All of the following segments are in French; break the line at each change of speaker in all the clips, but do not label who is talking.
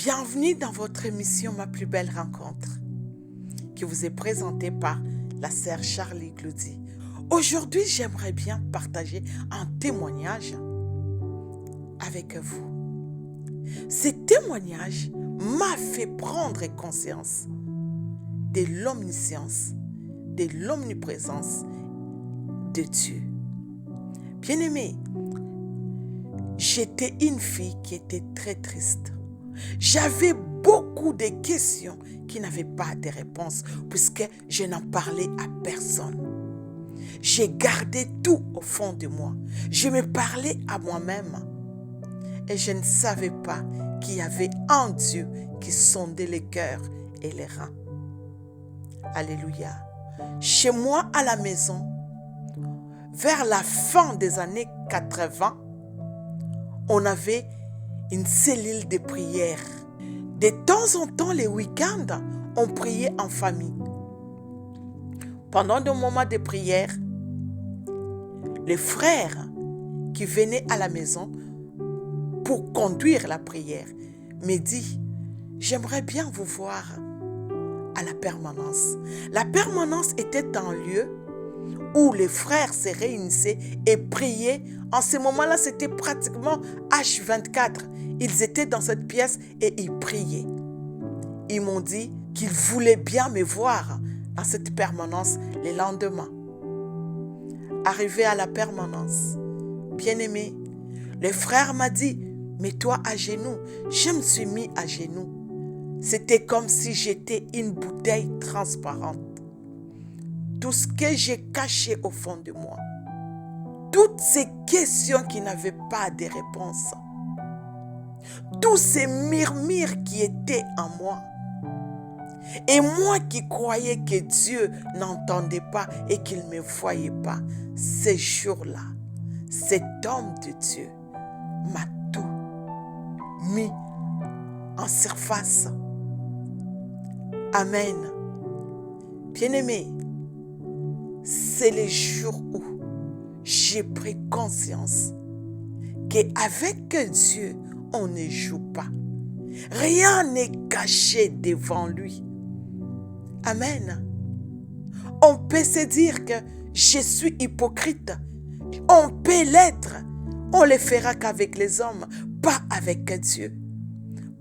Bienvenue dans votre émission Ma plus belle rencontre, qui vous est présentée par la sœur Charlie Cloudy. Aujourd'hui, j'aimerais bien partager un témoignage avec vous. Ce témoignage m'a fait prendre conscience de l'omniscience, de l'omniprésence de Dieu. Bien-aimé, j'étais une fille qui était très triste. J'avais beaucoup de questions qui n'avaient pas de réponse puisque je n'en parlais à personne. J'ai gardé tout au fond de moi. Je me parlais à moi-même et je ne savais pas qu'il y avait un Dieu qui sondait les cœurs et les reins. Alléluia. Chez moi à la maison, vers la fin des années 80, on avait une cellule de prière. De temps en temps, les week-ends, on priait en famille. Pendant des moments de prière, les frères qui venaient à la maison pour conduire la prière me disent « J'aimerais bien vous voir à la permanence ». La permanence était un lieu où les frères se réunissaient et priaient. En ce moment-là, c'était pratiquement H24. Ils étaient dans cette pièce et ils priaient. Ils m'ont dit qu'ils voulaient bien me voir dans cette permanence le lendemain. Arrivé à la permanence, bien-aimé, le frère m'a dit « Mets-toi à genoux ». Je me suis mis à genoux. C'était comme si j'étais une bouteille transparente. Tout ce que j'ai caché au fond de moi, toutes ces questions qui n'avaient pas de réponse, tous ces murmures qui étaient en moi, et moi qui croyais que Dieu n'entendait pas et qu'il ne me voyait pas, ces jours-là, cet homme de Dieu m'a tout mis en surface. Amen. Bien-aimé, c'est le jour où j'ai pris conscience qu'avec Dieu, on ne joue pas. Rien n'est caché devant lui. Amen. On peut se dire que je suis hypocrite. On peut l'être. On ne le fera qu'avec les hommes, pas avec Dieu.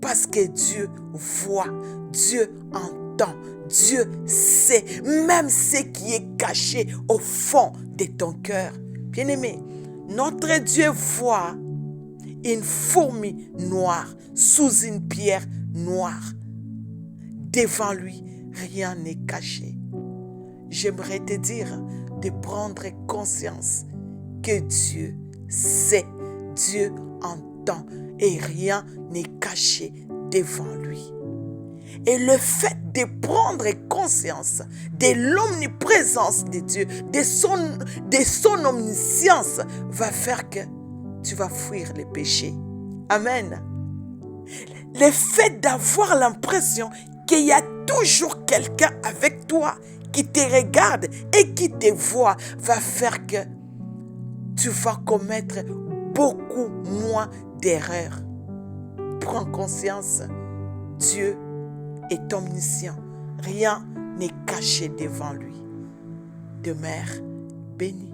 Parce que Dieu voit, Dieu entend, Dieu sait, même ce qui est caché au fond de ton cœur. Bien-aimé, notre Dieu voit une fourmi noire sous une pierre noire. Devant lui, rien n'est caché. J'aimerais te dire de prendre conscience que Dieu sait, Dieu entend et rien n'est caché devant lui. Et le fait de prendre conscience de l'omniprésence de Dieu, de son omniscience, va faire que tu vas fuir les péchés. Amen. Le fait d'avoir l'impression qu'il y a toujours quelqu'un avec toi qui te regarde et qui te voit va faire que tu vas commettre beaucoup moins d'erreurs. Prends conscience, Dieu est omniscient. Rien n'est caché devant lui. Demeure béni.